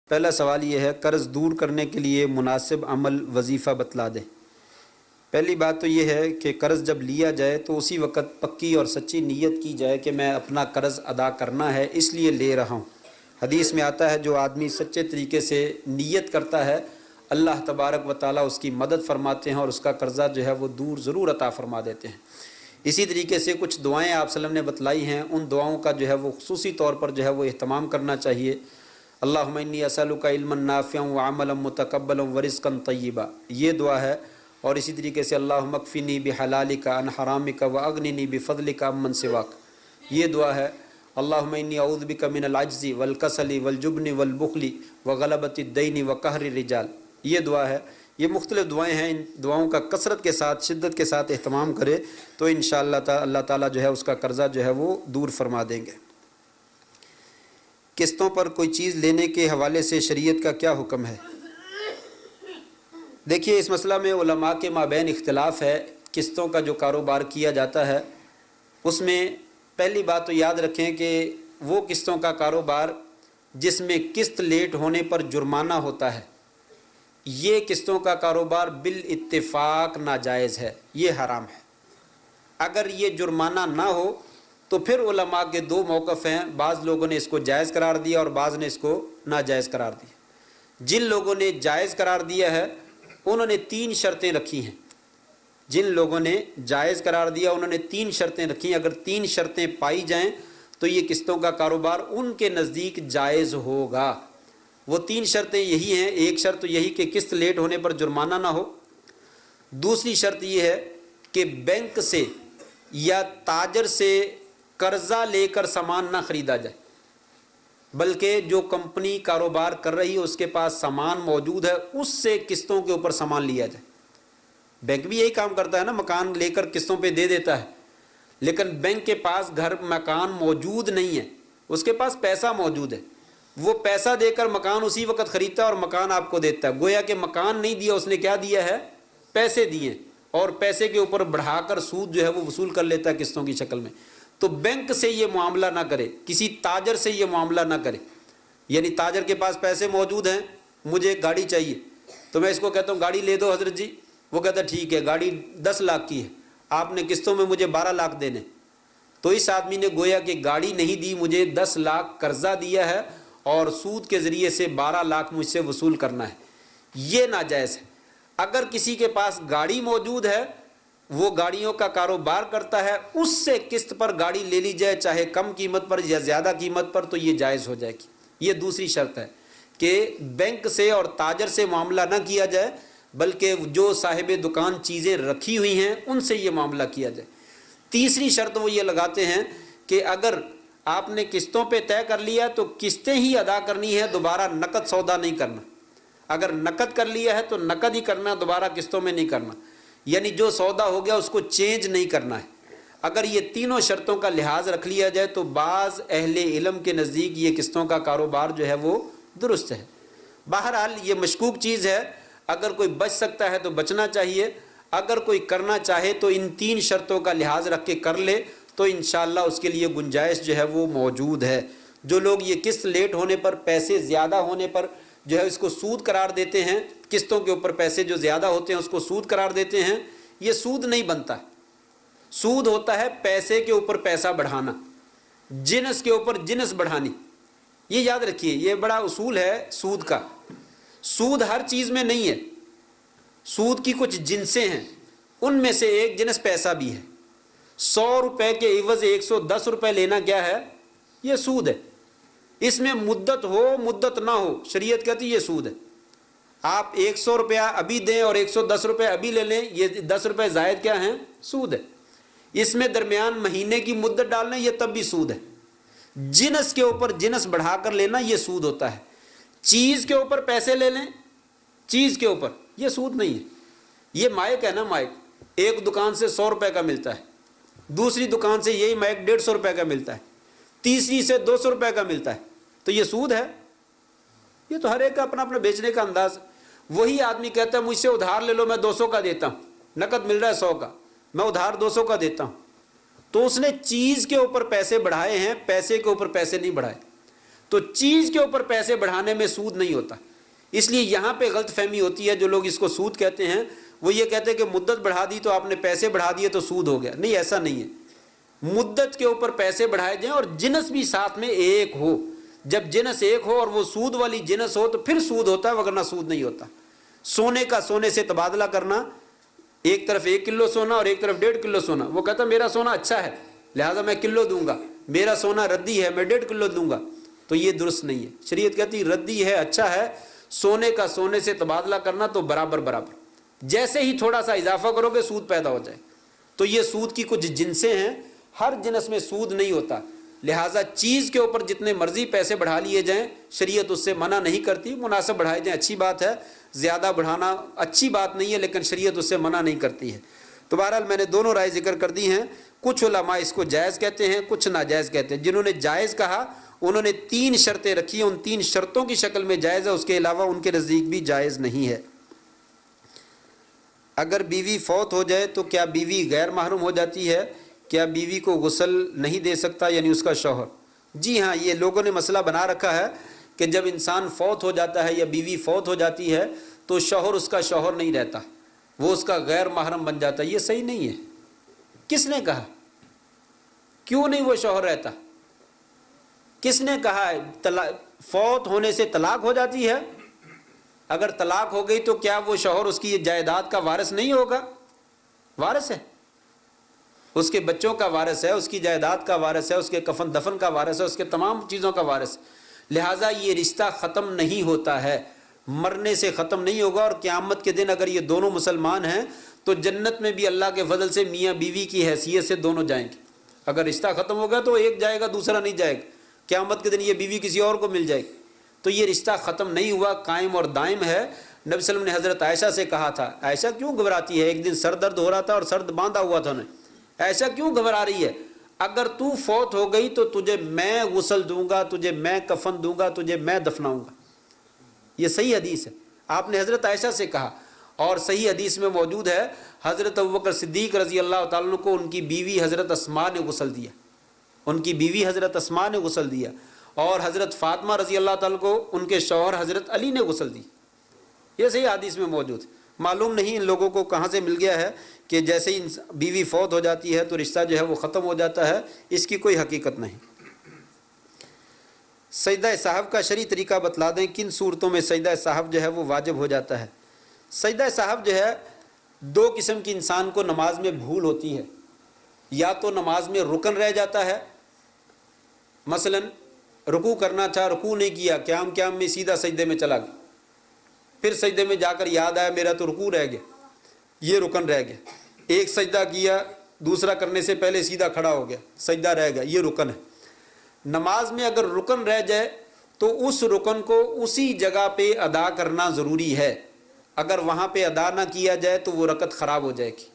پہلا سوال یہ ہے، قرض دور کرنے کے لیے مناسب عمل وظیفہ بتلا دیں۔ پہلی بات تو یہ ہے کہ قرض جب لیا جائے تو اسی وقت پکی اور سچی نیت کی جائے کہ میں اپنا قرض ادا کرنا ہے، اس لیے لے رہا ہوں۔ حدیث میں آتا ہے جو آدمی سچے طریقے سے نیت کرتا ہے اللہ تبارک و تعالیٰ اس کی مدد فرماتے ہیں اور اس کا قرضہ جو ہے وہ دور ضرور عطا فرما دیتے ہیں۔ اسی طریقے سے کچھ دعائیں آپ صلی اللہ علیہ وسلم نے بتلائی ہیں، ان دعاؤں کا جو ہے وہ خصوصی طور پر جو ہے وہ اہتمام کرنا چاہیے۔ اللہم انی اسألک علما نافعا وعملا متقبلا ورزقا طیبا، یہ دعا ہے۔ اور اسی طریقے سے اللہم اکفنی بحلالک عن حرامک واغننی بفضلک عمن سواک، یہ دعا ہے۔ اللہم انی اعوذ بک من العجز والکسل والجبن والبخل وغلبۃ الدین وقہر الرجال، یہ دعا ہے۔ یہ مختلف دعائیں ہیں، ان دعاؤں کا کثرت کے ساتھ شدت کے ساتھ اہتمام کرے تو انشاءاللہ اللہ تعالیٰ جو ہے اس کا قرضہ جو ہے وہ دور فرما دیں گے۔ قسطوں پر کوئی چیز لینے کے حوالے سے شریعت کا کیا حکم ہے؟ دیکھیے، اس مسئلہ میں علماء کے مابین اختلاف ہے۔ قسطوں کا جو کاروبار کیا جاتا ہے اس میں پہلی بات تو یاد رکھیں کہ وہ قسطوں کا کاروبار جس میں قسط لیٹ ہونے پر جرمانہ ہوتا ہے، یہ قسطوں کا کاروبار بالاتفاق ناجائز ہے، یہ حرام ہے۔ اگر یہ جرمانہ نہ ہو تو پھر علماء کے دو موقف ہیں، بعض لوگوں نے اس کو جائز قرار دیا اور بعض نے اس کو ناجائز قرار دیا۔ جن لوگوں نے جائز قرار دیا ہے انہوں نے 3 شرطیں رکھی ہیں۔ جن لوگوں نے جائز قرار دیا انہوں نے 3 شرطیں رکھی ہیں، اگر 3 شرطیں پائی جائیں تو یہ قسطوں کا کاروبار ان کے نزدیک جائز ہوگا۔ وہ 3 شرطیں یہی ہیں۔ ایک شرط یہی کہ قسط لیٹ ہونے پر جرمانہ نہ ہو۔ دوسری شرط یہ ہے کہ بینک سے یا تاجر سے قرضہ لے کر سامان نہ خریدا جائے، بلکہ جو کمپنی کاروبار کر رہی ہے اس کے پاس سامان موجود ہے اس سے قسطوں کے اوپر سامان لیا جائے۔ بینک بھی یہی کام کرتا ہے نا، مکان لے کر قسطوں پہ دے دیتا ہے، لیکن بینک کے پاس گھر مکان موجود نہیں ہے، اس کے پاس پیسہ موجود ہے، وہ پیسہ دے کر مکان اسی وقت خریدتا ہے اور مکان آپ کو دیتا ہے۔ گویا کہ مکان نہیں دیا، اس نے کیا دیا ہے؟ پیسے دیے، اور پیسے کے اوپر بڑھا کر سود جو ہے وہ وصول کر لیتا ہے قسطوں کی شکل میں۔ تو بینک سے یہ معاملہ نہ کرے، کسی تاجر سے یہ معاملہ نہ کرے۔ یعنی تاجر کے پاس پیسے موجود ہیں، مجھے گاڑی چاہیے تو میں اس کو کہتا ہوں گاڑی لے دو حضرت جی، وہ کہتا ہے ٹھیک ہے، گاڑی 10 لاکھ کی ہے، آپ نے قسطوں میں مجھے 12 لاکھ دینے، تو اس آدمی نے گویا کہ گاڑی نہیں دی، مجھے 10 لاکھ قرضہ دیا ہے اور سود کے ذریعے سے 12 لاکھ مجھ سے وصول کرنا ہے، یہ ناجائز ہے۔ اگر کسی کے پاس گاڑی موجود ہے، وہ گاڑیوں کا کاروبار کرتا ہے، اس سے قسط پر گاڑی لے لی جائے، چاہے کم قیمت پر یا زیادہ قیمت پر، تو یہ جائز ہو جائے گی۔ یہ دوسری شرط ہے کہ بینک سے اور تاجر سے معاملہ نہ کیا جائے، بلکہ جو صاحب دکان چیزیں رکھی ہوئی ہیں ان سے یہ معاملہ کیا جائے۔ تیسری شرط وہ یہ لگاتے ہیں کہ اگر آپ نے قسطوں پہ طے کر لیا تو قسطیں ہی ادا کرنی ہے، دوبارہ نقد سودا نہیں کرنا۔ اگر نقد کر لیا ہے تو نقد ہی کرنا، دوبارہ قسطوں میں نہیں کرنا، یعنی جو سودا ہو گیا اس کو چینج نہیں کرنا ہے۔ اگر یہ تینوں شرطوں کا لحاظ رکھ لیا جائے تو بعض اہل علم کے نزدیک یہ قسطوں کا کاروبار جو ہے وہ درست ہے۔ بہرحال یہ مشکوک چیز ہے، اگر کوئی بچ سکتا ہے تو بچنا چاہیے، اگر کوئی کرنا چاہے تو ان 3 شرطوں کا لحاظ رکھ کے کر لے تو انشاءاللہ اس کے لیے گنجائش جو ہے وہ موجود ہے۔ جو لوگ یہ قسط لیٹ ہونے پر، پیسے زیادہ ہونے پر جو ہے اس کو سود قرار دیتے ہیں، قسطوں کے اوپر پیسے جو زیادہ ہوتے ہیں اس کو سود قرار دیتے ہیں، یہ سود نہیں بنتا۔ سود ہوتا ہے پیسے کے اوپر پیسہ بڑھانا، جنس کے اوپر جنس بڑھانی۔ یہ یاد رکھیے، یہ بڑا اصول ہے سود کا۔ سود ہر چیز میں نہیں ہے، سود کی کچھ جنسیں ہیں، ان میں سے ایک جنس پیسہ بھی ہے۔ 100 روپے کے عوض 110 روپے لینا کیا ہے؟ یہ سود ہے۔ اس میں مدت ہو مدت نہ ہو، شریعت کہتی ہے یہ سود ہے۔ آپ 100 روپیہ ابھی دیں اور 110 روپے ابھی لے لیں، یہ 10 روپے زائد کیا ہیں؟ سود ہے۔ اس میں درمیان مہینے کی مدت ڈالنا، یہ تب بھی سود ہے۔ جنس کے اوپر جنس بڑھا کر لینا یہ سود ہوتا ہے۔ چیز کے اوپر پیسے لے لیں، چیز کے اوپر، یہ سود نہیں ہے۔ یہ مائک ہے نا، مائک ایک دکان سے 100 روپے کا ملتا ہے، دوسری دکان سے یہی مائک 150 روپے کا ملتا ہے، تیسری سے 200 روپے کا ملتا ہے، تو یہ سود ہے؟ یہ تو ہر ایک کا اپنا اپنا بیچنے کا انداز۔ وہی آدمی کہتا ہے مجھ سے ادھار لے لو، میں 200 کا دیتا ہوں، نقد مل رہا ہے 100 کا، میں ادھار 200 کا دیتا ہوں، تو اس نے چیز کے اوپر پیسے بڑھائے ہیں، پیسے کے اوپر پیسے نہیں بڑھائے۔ تو چیز کے اوپر پیسے بڑھانے میں سود نہیں ہوتا. اس لیے یہاں پہ غلط فہمی ہوتی ہے. جو لوگ اس کو سود کہتے ہیں وہ یہ کہتے ہیں کہ مدت بڑھا دی تو آپ نے پیسے بڑھا دیے تو سود ہو گیا. نہیں، ایسا نہیں ہے. مدت کے اوپر پیسے بڑھائے جائیں اور جنس بھی ساتھ میں ایک ہو. جب جنس ایک ہو اور وہ سود والی جنس ہو تو پھر سود ہوتا ہے، وگرنہ سود نہیں ہوتا. سونے کا سونے سے تبادلہ کرنا، ایک طرف 1 کلو سونا اور ایک طرف 1.5 کلو سونا، وہ کہتا میرا سونا اچھا ہے لہٰذا میں کلو دوں گا، میرا سونا ردی ہے میں 1.5 کلو دوں گا، تو یہ درست نہیں ہے. شریعت کہتی ردی ہے اچھا ہے، سونے کا سونے سے تبادلہ کرنا تو برابر برابر. جیسے ہی تھوڑا سا اضافہ کرو گے سود پیدا ہو جائے. تو یہ سود کی کچھ جنسیں ہیں، ہر جنس میں سود نہیں ہوتا. لہٰذا چیز کے اوپر جتنے مرضی پیسے بڑھا لیے جائیں شریعت اس سے منع نہیں کرتی. مناسب بڑھائے جائیں اچھی بات ہے، زیادہ بڑھانا اچھی بات نہیں ہے، لیکن شریعت اس سے منع نہیں کرتی ہے. تو بہرحال میں نے دونوں رائے ذکر کر دی ہیں. کچھ علماء اس کو جائز کہتے ہیں، کچھ ناجائز کہتے ہیں. جنہوں نے جائز کہا انہوں نے 3 شرطیں رکھی ہیں، ان 3 شرطوں کی شکل میں جائز ہے، اس کے علاوہ ان کے نزدیک بھی جائز نہیں ہے. اگر بیوی فوت ہو جائے تو کیا بیوی غیر محرم ہو جاتی ہے؟ کیا بیوی کو غسل نہیں دے سکتا یعنی اس کا شوہر؟ جی ہاں، یہ لوگوں نے مسئلہ بنا رکھا ہے کہ جب انسان فوت ہو جاتا ہے یا بیوی فوت ہو جاتی ہے تو شوہر اس کا شوہر نہیں رہتا، وہ اس کا غیر محرم بن جاتا ہے. یہ صحیح نہیں ہے. کس نے کہا؟ کیوں نہیں وہ شوہر رہتا؟ کس نے کہا ہے فوت ہونے سے طلاق ہو جاتی ہے؟ اگر طلاق ہو گئی تو کیا وہ شوہر اس کی جائیداد کا وارث نہیں ہوگا؟ وارث ہے، اس کے بچوں کا وارث ہے، اس کی جائیداد کا وارث ہے، اس کے کفن دفن کا وارث ہے، اس کے تمام چیزوں کا وارث. لہٰذا یہ رشتہ ختم نہیں ہوتا ہے، مرنے سے ختم نہیں ہوگا. اور قیامت کے دن اگر یہ دونوں مسلمان ہیں تو جنت میں بھی اللہ کے فضل سے میاں بیوی کی حیثیت سے دونوں جائیں گے. اگر رشتہ ختم ہوگا تو ایک جائے گا دوسرا نہیں جائے گا، قیامت کے دن یہ بیوی کسی اور کو مل جائے گی. تو یہ رشتہ ختم نہیں ہوا، قائم اور دائم ہے. نبی صلی اللہ علیہ وسلم نے حضرت عائشہ سے کہا تھا عائشہ کیوں گھبراتی ہے؟ ایک دن سر درد ہو رہا تھا اور سر باندھا ہوا تھا انہیں. عائشہ کیوں گھبرا رہی ہے؟ اگر تو فوت ہو گئی تو تجھے میں غسل دوں گا، تجھے میں کفن دوں گا، تجھے میں دفناؤں گا. یہ صحیح حدیث ہے، آپ نے حضرت عائشہ سے کہا. اور صحیح حدیث میں موجود ہے حضرت ابوبکر صدیق رضی اللہ تعالیٰ عنہ کو ان کی بیوی حضرت اسماء نے غسل دیا، ان کی بیوی حضرت اسماء نے غسل دیا. اور حضرت فاطمہ رضی اللہ تعالیٰ کو ان کے شوہر حضرت علی نے غسل دی. یہ صحیح حدیث میں موجود. معلوم نہیں ان لوگوں کو کہاں سے مل گیا ہے کہ جیسے ہی بیوی فوت ہو جاتی ہے تو رشتہ جو ہے وہ ختم ہو جاتا ہے. اس کی کوئی حقیقت نہیں. سجدہ صاحب کا شرعی طریقہ بتلا دیں، کن صورتوں میں سجدہ صاحب جو ہے وہ واجب ہو جاتا ہے؟ سجدہ صاحب جو ہے 2 قسم کی انسان کو نماز میں بھول ہوتی ہے. یا تو نماز میں رکن رہ جاتا ہے، مثلا رکوع کرنا تھا رکوع نہیں کیا، قیام میں سیدھا سجدے میں چلا گیا، پھر سجدے میں جا کر یاد آیا میرا تو رکوع رہ گیا، یہ رکن رہ گیا. ایک سجدہ کیا دوسرا کرنے سے پہلے سیدھا کھڑا ہو گیا، سجدہ رہ گیا، یہ رکن ہے. نماز میں اگر رکن رہ جائے تو اس رکن کو اسی جگہ پہ ادا کرنا ضروری ہے. اگر وہاں پہ ادا نہ کیا جائے تو وہ رکعت خراب ہو جائے گی.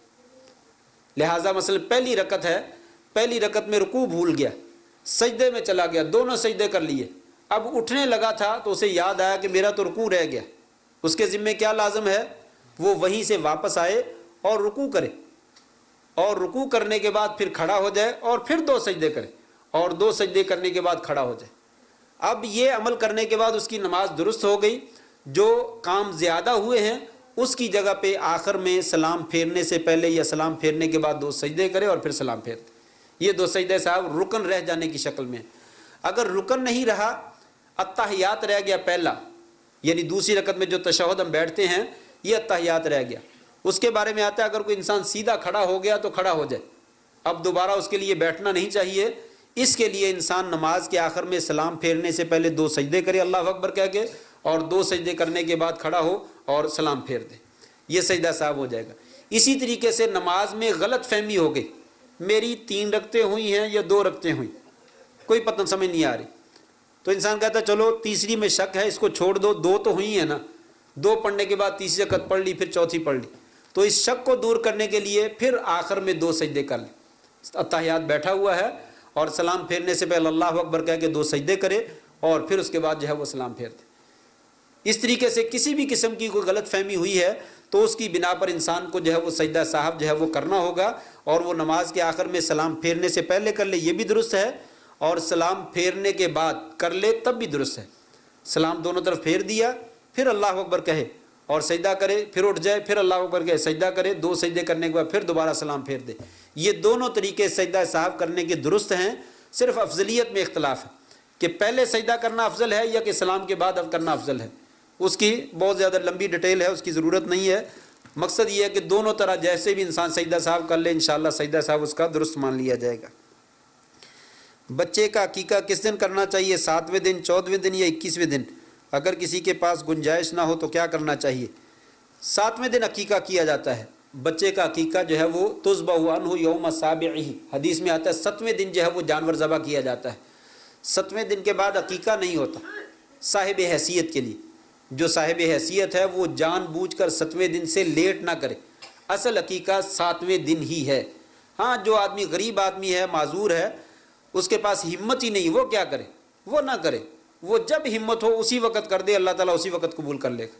لہٰذا مثلا پہلی رکعت ہے، پہلی رکعت میں رکوع بھول گیا، سجدے میں چلا گیا، دونوں سجدے کر لیے، اب اٹھنے لگا تھا تو اسے یاد آیا کہ میرا تو رکوع رہ گیا. اس کے ذمے کیا لازم ہے؟ وہ وہیں سے واپس آئے اور رکوع کرے، اور رکوع کرنے کے بعد پھر کھڑا ہو جائے اور پھر 2 سجدے کرے، اور 2 سجدے کرنے کے بعد کھڑا ہو جائے. اب یہ عمل کرنے کے بعد اس کی نماز درست ہو گئی. جو کام زیادہ ہوئے ہیں اس کی جگہ پہ آخر میں سلام پھیرنے سے پہلے یا سلام پھیرنے کے بعد 2 سجدے کرے اور پھر سلام پھیر دے. یہ 2 سجدے صاحب رکن رہ جانے کی شکل میں. اگر رکن نہیں رہا، التحیات رہ گیا پہلا، یعنی دوسری رکعت میں جو تشہد ہم بیٹھتے ہیں یہ التحیات رہ گیا. اس کے بارے میں آتا ہے اگر کوئی انسان سیدھا کھڑا ہو گیا تو کھڑا ہو جائے، اب دوبارہ اس کے لیے بیٹھنا نہیں چاہیے. اس کے لیے انسان نماز کے آخر میں سلام پھیرنے سے پہلے 2 سجدے کرے اللہ اکبر کہہ کے، اور 2 سجدے کرنے کے بعد کھڑا ہو اور سلام پھیر دے، یہ سجدہ صاحب ہو جائے گا. اسی طریقے سے نماز میں غلط فہمی ہو گئی، میری 3 رکعتیں ہوئی ہیں یا 2 رکعتیں ہوئی، کوئی پتہ سمجھ نہیں آ رہی، تو انسان کہتا ہے چلو تیسری میں شک ہے اس کو چھوڑ دو، 2 تو ہوئی ہیں نا، 2 پڑھنے کے بعد تیسری رکعت پڑھ لی پھر چوتھی پڑھ لی. تو اس شک کو دور کرنے کے لیے پھر آخر میں 2 سجدے کر لیں. التحیات بیٹھا ہوا ہے اور سلام پھیرنے سے پہلے اللہ اکبر کہہ کے 2 سجدے کرے اور پھر اس کے بعد جو ہے وہ سلام پھیر دے. اس طریقے سے کسی بھی قسم کی کوئی غلط فہمی ہوئی ہے تو اس کی بنا پر انسان کو جو ہے وہ سجدہ صاحب جو ہے وہ کرنا ہوگا، اور وہ نماز کے آخر میں سلام پھیرنے سے پہلے کر لے یہ بھی درست ہے، اور سلام پھیرنے کے بعد کر لے تب بھی درست ہے. سلام دونوں طرف پھیر دیا پھر اللہ اکبر کہے اور سجدہ کرے, پھر اٹھ جائے پھر اللہ اکبر کہے, سجدہ کرے, 2 سجدے کرنے کے بعد پھر دوبارہ سلام پھیر دے. یہ دونوں طریقے سجدہ صاحب کرنے کے درست ہیں, صرف افضلیت میں اختلاف ہے کہ پہلے سجدہ کرنا افضل ہے یا کہ سلام کے بعد اب کرنا افضل ہے. اس کی بہت زیادہ لمبی ڈیٹیل ہے, اس کی ضرورت نہیں ہے. مقصد یہ ہے کہ دونوں طرح جیسے بھی انسان سجدہ صاحب کر لے انشاءاللہ سجدہ صاحب اس کا درست مان لیا جائے گا. بچے کا عقیقہ کس دن کرنا چاہیے, 7ویں دن, 14ویں دن یا 21ویں دن؟ اگر کسی کے پاس گنجائش نہ ہو تو کیا کرنا چاہیے؟ 7ویں دن عقیقہ کیا جاتا ہے. بچے کا عقیقہ جو ہے وہ تذبح عنہ یوم سابعہ, حدیث میں آتا ہے 7ویں دن جو ہے وہ جانور ذبح کیا جاتا ہے. 7ویں دن کے بعد عقیقہ نہیں ہوتا صاحب حیثیت کے لیے. جو صاحب حیثیت ہے وہ جان بوجھ کر 7ویں دن سے لیٹ نہ کرے. اصل عقیقہ 7ویں دن ہی ہے. ہاں جو آدمی غریب آدمی ہے, معذور ہے, اس کے پاس ہمت ہی نہیں, وہ کیا کرے؟ وہ نہ کرے, وہ جب ہمت ہو اسی وقت کر دے, اللہ تعالیٰ اسی وقت قبول کر لے گا.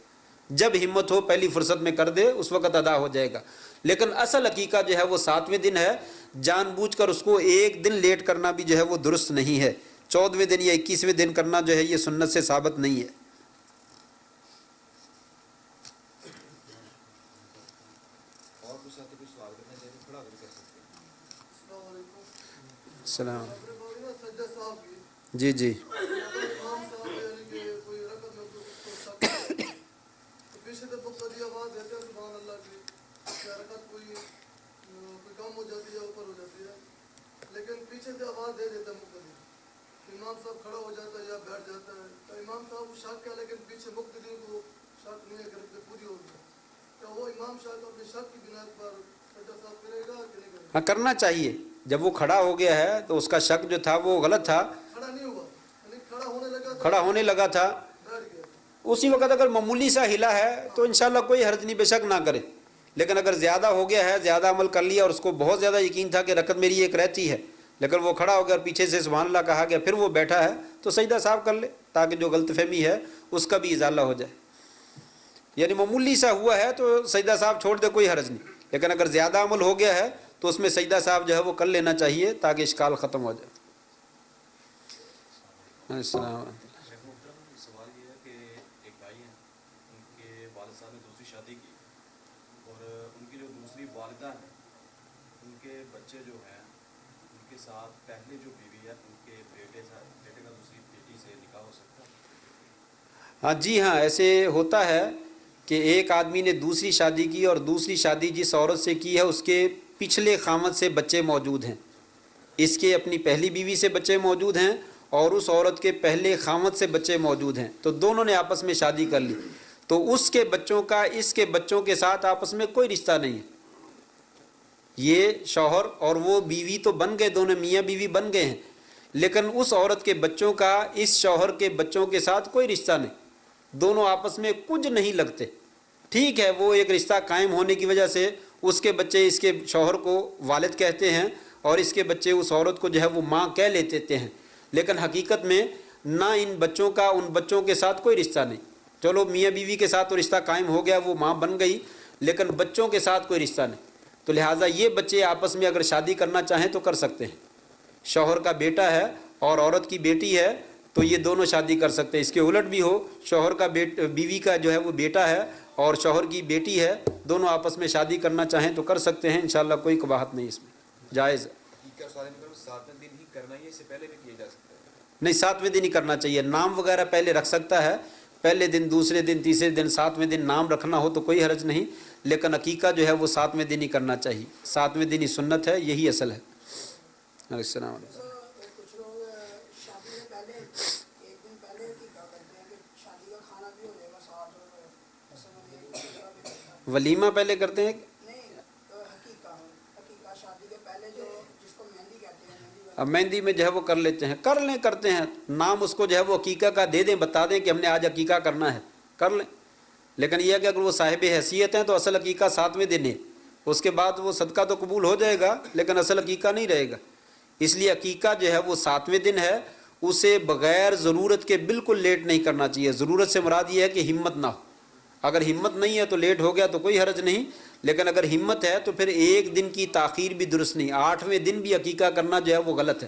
جب ہمت ہو پہلی فرصت میں کر دے, اس وقت ادا ہو جائے گا. لیکن اصل عقیقہ جو ہے وہ 7ویں دن ہے. جان بوجھ کر اس کو ایک دن لیٹ کرنا بھی جو ہے وہ درست نہیں ہے. 14ویں دن یا 21ویں دن کرنا جو ہے یہ سنت سے ثابت نہیں ہے. السلام. جی جی لیکن پیچھے سے آواز دے دیتا مقتدی, امام صاحب کھڑا ہو جاتا ہے یا بیٹھ جاتا ہے, تو امام صاحب کو شک کیا, لیکن پیچھے مقتدی کو شک نہیں ہے کہ پوری ہو گئی. تو وہ امام صاحب اپنے شک کی بنا پر سجدہ صاحب کرے گا کہ نہیں کرے گا؟ ہاں کرنا چاہیے. جب وہ کھڑا ہو گیا ہے تو اس کا شک جو تھا وہ غلط تھا, کھڑا نہیں ہوا, یعنی کھڑا ہونے لگا تھا, بیٹھ گیا. اسی وقت اگر معمولی سا ہلا ہے تو انشاءاللہ کوئی حرج نہیں, بے شک نہ کرے. لیکن اگر زیادہ ہو گیا ہے, زیادہ عمل کر لیا اور اس کو بہت زیادہ یقین تھا کہ رکعت میری ایک رہتی ہے, لیکن وہ کھڑا ہو گیا اور پیچھے سے سبحان اللہ کہا گیا, پھر وہ بیٹھا ہے, تو سجدہ صاحب کر لے تاکہ جو غلط فہمی ہے اس کا بھی ازالہ ہو جائے. یعنی معمولی سا ہوا ہے تو سجدہ صاحب چھوڑ دے, کوئی حرج نہیں. لیکن اگر زیادہ عمل ہو گیا ہے تو اس میں سجدہ صاحب جو ہے وہ کر لینا چاہیے تاکہ اشکال ختم ہو جائے. السلام علیکم. سوال یہ ہے کہ ایک بھائی ہیں, ان کے والد صاحب نے دوسری شادی کی اور ان کی جو دوسری والدہ ہیں ان کے بچے جو ہیں ان کے ساتھ پہلے جو بیوی ہے ان کے بیٹے کا دوسری بیٹی سے نکاح ہو سکتا ہے؟ ہاں جی ہاں, ایسے ہوتا ہے کہ ایک آدمی نے دوسری شادی کی اور دوسری شادی جس عورت سے کی ہے اس کے پچھلے خامد سے بچے موجود ہیں, اس کے اپنی پہلی بیوی سے بچے موجود ہیں اور اس عورت کے پہلے خامد سے بچے موجود ہیں, تو دونوں نے آپس میں شادی کر لی, تو اس کے بچوں کا اس کے بچوں کے ساتھ آپس میں کوئی رشتہ نہیں ہے. یہ شوہر اور وہ بیوی تو بن گئے, دونوں میاں بیوی بن گئے ہیں, لیکن اس عورت کے بچوں کا اس شوہر کے بچوں کے ساتھ کوئی رشتہ نہیں, دونوں آپس میں کچھ نہیں لگتے. ٹھیک ہے, وہ ایک رشتہ قائم ہونے کی وجہ سے اس کے بچے اس کے شوہر کو والد کہتے ہیں اور اس کے بچے اس عورت کو جو ہے وہ ماں کہہ لیتے ہیں, لیکن حقیقت میں نہ ان بچوں کا ان بچوں کے ساتھ کوئی رشتہ نہیں. چلو میاں بیوی کے ساتھ تو رشتہ قائم ہو گیا, وہ ماں بن گئی, لیکن بچوں کے ساتھ کوئی رشتہ نہیں. تو لہٰذا یہ بچے آپس میں اگر شادی کرنا چاہیں تو کر سکتے ہیں. شوہر کا بیٹا ہے اور عورت کی بیٹی ہے تو یہ دونوں شادی کر سکتے ہیں. اس کے الٹ بھی ہو, شوہر کا بیوی کا جو ہے وہ بیٹا ہے اور شوہر کی بیٹی ہے, دونوں آپس میں شادی کرنا چاہیں تو کر سکتے ہیں, انشاءاللہ کوئی قباحت نہیں, اس میں جائز ہے. نہیں, 7ویں دن ہی کرنا چاہیے. نام وغیرہ پہلے رکھ سکتا ہے, پہلے دن, دوسرے دن, تیسرے دن, 7ویں دن نام رکھنا ہو تو کوئی حرج نہیں, لیکن عقیقہ جو ہے وہ 7ویں دن ہی کرنا چاہیے. 7ویں دن ہی سنت ہے, یہی اصل ہے. السلام علیکم. کچھ لوگ شادی سے پہلے ایک دن پہلے عقیقہ کرتے ہیں کہ شادی کا کھانا بھی ہو جائے گا ساتھ. ولیمہ پہلے کرتے ہیں, شادی کے پہلے جو جس کو مہندی کہتے ہیں, اب مہندی میں جو ہے وہ کر لیتے ہیں, کر لیں, کرتے ہیں. نام اس کو جو ہے وہ عقیقہ کا دے دیں, بتا دیں کہ ہم نے آج عقیقہ کرنا ہے, کر لیں. لیکن یہ ہے کہ اگر وہ صاحب حیثیت ہیں تو اصل عقیقہ 7ویں دن ہے, اس کے بعد وہ صدقہ تو قبول ہو جائے گا لیکن اصل عقیقہ نہیں رہے گا. اس لیے عقیقہ جو ہے وہ 7ویں دن ہے, اسے بغیر ضرورت کے بالکل لیٹ نہیں کرنا چاہیے. ضرورت سے مراد یہ ہے کہ ہمت نہ ہو. اگر ہمت نہیں ہے تو لیٹ ہو گیا تو کوئی حرج نہیں, لیکن اگر ہمت ہے تو پھر ایک دن کی تاخیر بھی درست نہیں. 8ویں دن بھی عقیقہ کرنا جو ہے وہ غلط ہے.